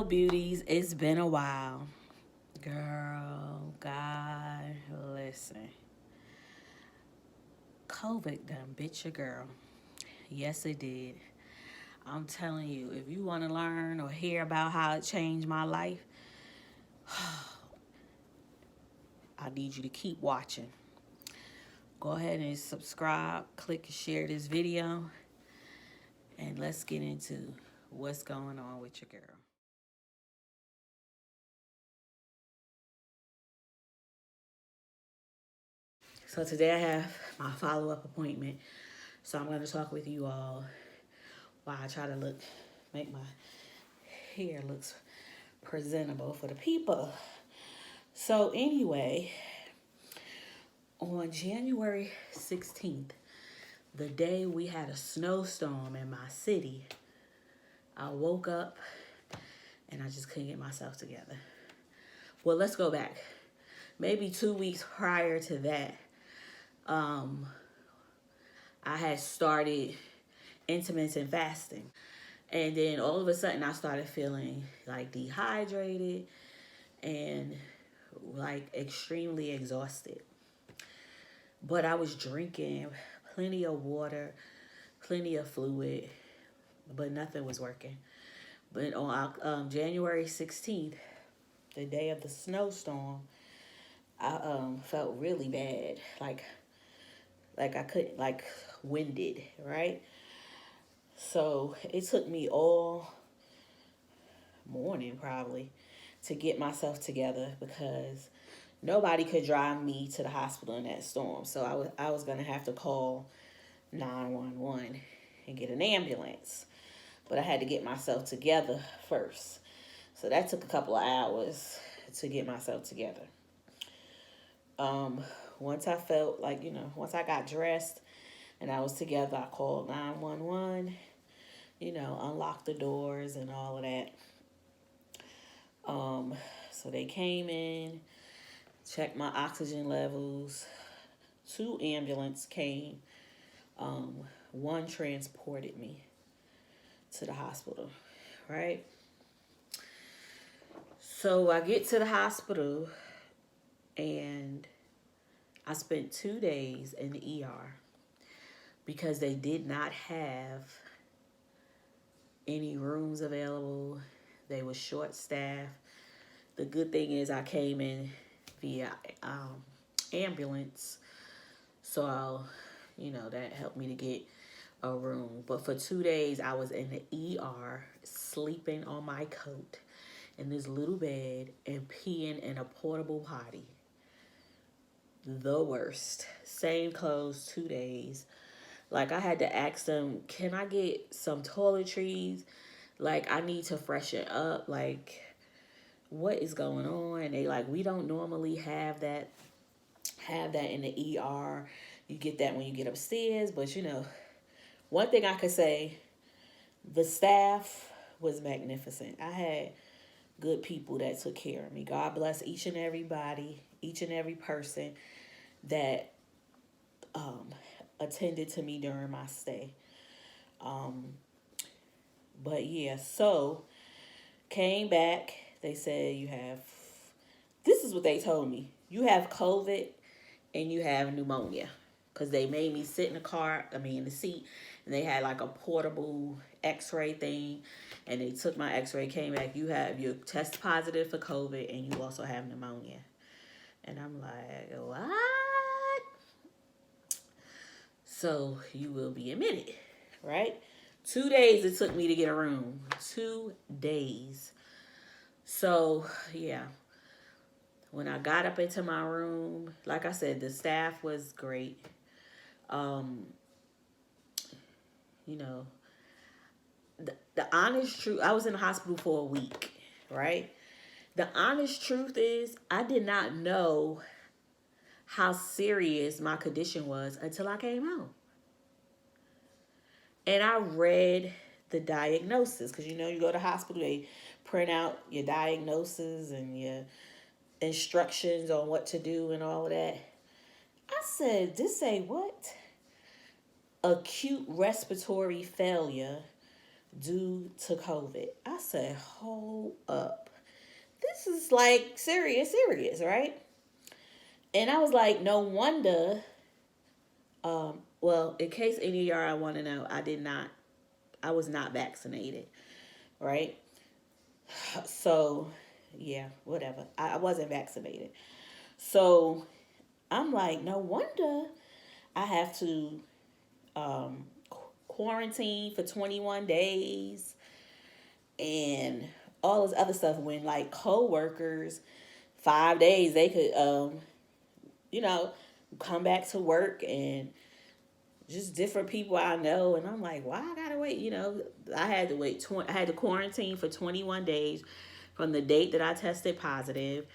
beauties, it's been a while. Girl, God, listen. COVID done bitch your girl. Yes, it did. I'm telling you, if you want to learn or hear about how it changed my life, I need you to keep watching. Go ahead and subscribe, click and share this video, and let's get into what's going on with your girl. So today I have my follow-up appointment. So I'm going to talk with you all while I try to make my hair looks presentable for the people. So anyway, on January 16th, the day we had a snowstorm in my city, I woke up and I just couldn't get myself together. Well, let's go back. Maybe 2 weeks prior to that, I had started intermittent fasting. And then all of a sudden I started feeling like dehydrated and like extremely exhausted. But I was drinking plenty of water, plenty of fluid, but nothing was working. But on January 16th, the day of the snowstorm, I felt really bad, like I couldn't, like winded, right? So it took me all morning probably to get myself together because nobody could drive me to the hospital in that storm. So I was gonna have to call 911 and get an ambulance. But I had to get myself together first. So that took a couple of hours to get myself together. Once I felt like, once I got dressed and I was together, I called 911, unlocked the doors and all of that. So they came in, checked my oxygen levels. 2 ambulances came. One transported me to the hospital, right? So I get to the hospital and I spent 2 days in the ER because they did not have any rooms available. They were short staffed. The good thing is I came in via ambulance. So, that helped me to get a room. But for 2 days, I was in the ER, sleeping on my coat in this little bed and peeing in a portable potty. The worst. Same clothes 2 days. Like, I had to ask them, can I get some toiletries? Like, I need to freshen up. Like, what is going on? And they like, we don't normally have that in the ER. You get that when you get upstairs. But, one thing I could say, the staff was magnificent. I had good people that took care of me. God bless each and every person that attended to me during my stay. But yeah, so came back. They said this is what they told me. You have COVID and you have pneumonia. Because they made me sit in the seat, and they had like a portable x-ray thing. And they took my x-ray, came back, you test positive for COVID and you also have pneumonia. And I'm like, what? So you will be admitted, right? 2 days it took me to get a room. 2 days. So, yeah. When I got up into my room, like I said, the staff was great. The honest truth, I was in the hospital for a week, right? The honest truth is, I did not know how serious my condition was until I came home. And I read the diagnosis, because you go to hospital, they print out your diagnosis and your instructions on what to do and all of that. I said, this say what? Acute respiratory failure, due to COVID. I said, hold up. This is like serious, right? And I was like, no wonder. Well, in case any of y'all want to know, I was not vaccinated, right? So, yeah, whatever. I wasn't vaccinated. So I'm like, no wonder I have to um, quarantine for 21 days and all this other stuff when like co-workers 5 days they could you know come back to work and just different people I know, and I'm like, why I gotta wait? I had to wait. I had to quarantine for 21 days from the date that I tested positive.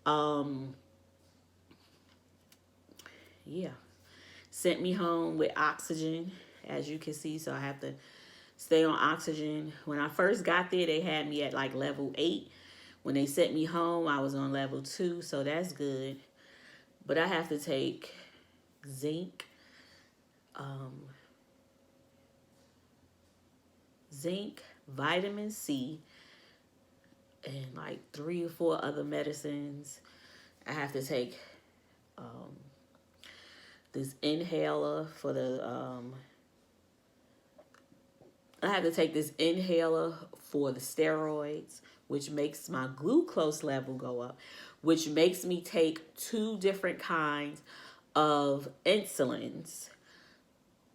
Um, yeah, sent me home with oxygen, as you can see. So I have to stay on oxygen. When I first got there, they had me at like level 8. When they sent me home, I was on level 2, so that's good. But I have to take zinc, um, vitamin C, and like 3 or 4 other medicines. I have to take um, this inhaler for the I have to take this inhaler for the steroids, which makes my glucose level go up, which makes me take 2 different kinds of insulins.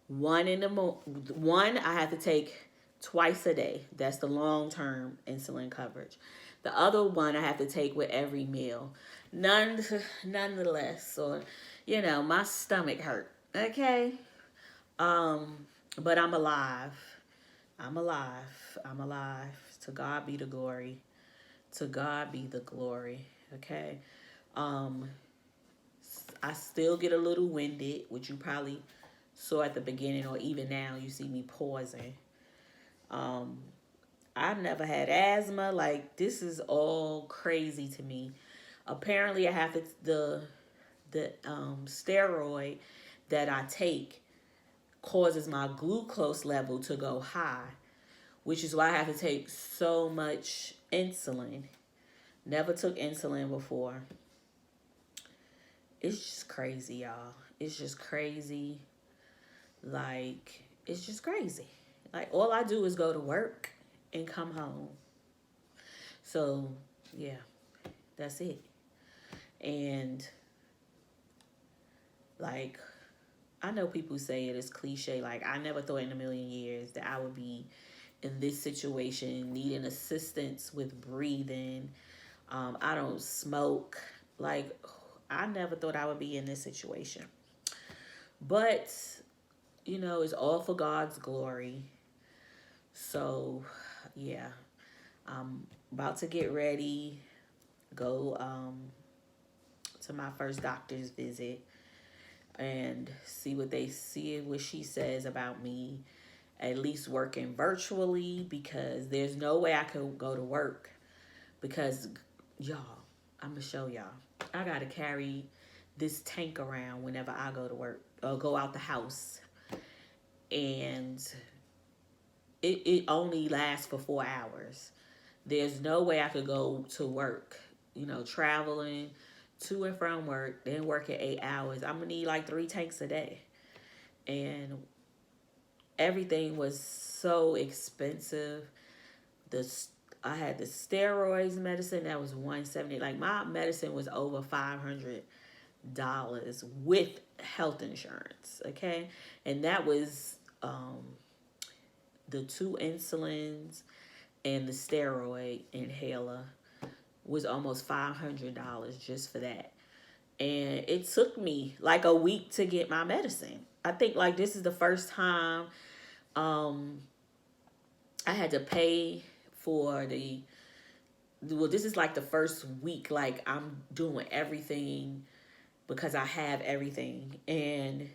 One I have to take twice a day. That's the long-term insulin coverage. The other one I have to take with every meal. Nonetheless, or my stomach hurt. Okay, but I'm alive. I'm alive. I'm alive. To God be the glory. To God be the glory. Okay. Um, I still get a little winded, which you probably saw at the beginning, or even now you see me pausing. Um, I've never had asthma. Like, this is all crazy to me. Apparently, I have the steroid that I take causes my glucose level to go high, which is why I have to take so much insulin. Never took insulin before. It's just crazy, y'all. It's just crazy. Like, it's just crazy. Like, all I do is go to work and come home. So, yeah, that's it. And, like, I know people say it is cliche. Like, I never thought in a million years that I would be in this situation, needing assistance with breathing. I don't smoke. Like, I never thought I would be in this situation. But, it's all for God's glory. So, yeah, I'm about to get ready, go to my first doctor's visit and see what she says about me, at least working virtually, because there's no way I could go to work because, y'all, I'm going to show y'all. I got to carry this tank around whenever I go to work or go out the house. And it only lasts for 4 hours. There's no way I could go to work, traveling to and from work, then working 8 hours. I'm going to need like 3 tanks a day. And everything was so expensive. I had the steroids medicine that was $170. Like, my medicine was over $500 with health insurance. Okay, and that was the 2 insulins and the steroid inhaler was almost $500 just for that. And it took me like a week to get my medicine. I think like this is the first time I had to pay for this is like the first week, like I'm doing everything because I have everything. And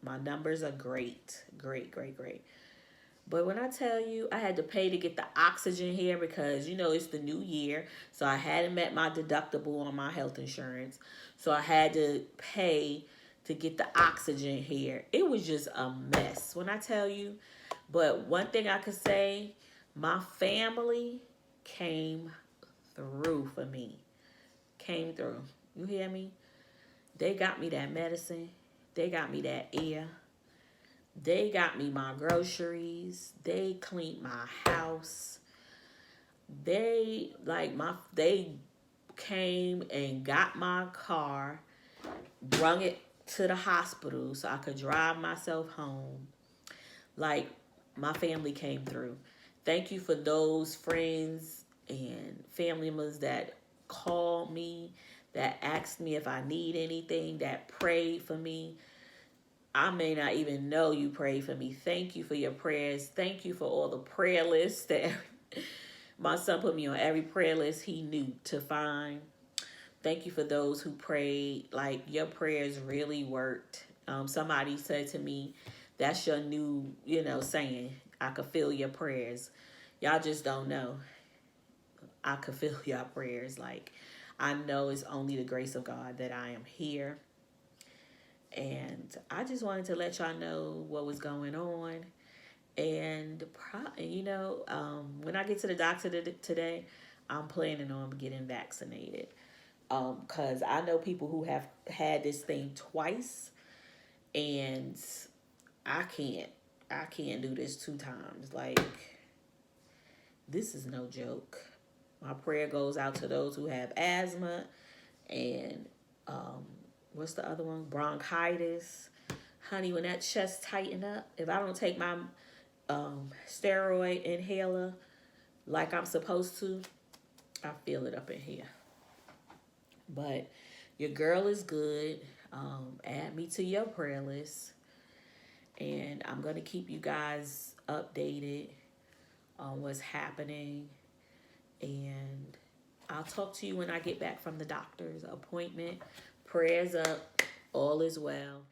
my numbers are great. But when I tell you, I had to pay to get the oxygen here because, it's the new year. So I hadn't met my deductible on my health insurance. So I had to pay to get the oxygen here. It was just a mess. When I tell you, But one thing I could say, my family came through for me. Came through. You hear me? They got me that medicine. They got me that air. They got me my groceries. They cleaned my house. They came and got my car, brung it to the hospital so I could drive myself home. Like, my family came through. Thank you for those friends and family members that called me, that asked me if I need anything, that prayed for me. I may not even know you prayed for me. Thank you for your prayers. Thank you for all the prayer lists that my son put me on every prayer list he knew to find. Thank you for those who prayed. Like, your prayers really worked. Somebody said to me, that's your new, saying. I could feel your prayers. Y'all just don't know. I could feel your prayers. Like, I know it's only the grace of God that I am here. And I just wanted to let y'all know what was going on. And, when I get to the doctor today, I'm planning on getting vaccinated. Because I know people who have had this thing twice, and I can't do this 2 times. Like, this is no joke. My prayer goes out to those who have asthma and what's the other one? Bronchitis. Honey, when that chest tighten up, if I don't take my steroid inhaler like I'm supposed to, I feel it up in here. But your girl is good. Add me to your prayer list. And I'm going to keep you guys updated on what's happening. And I'll talk to you when I get back from the doctor's appointment. Prayers up. All is well.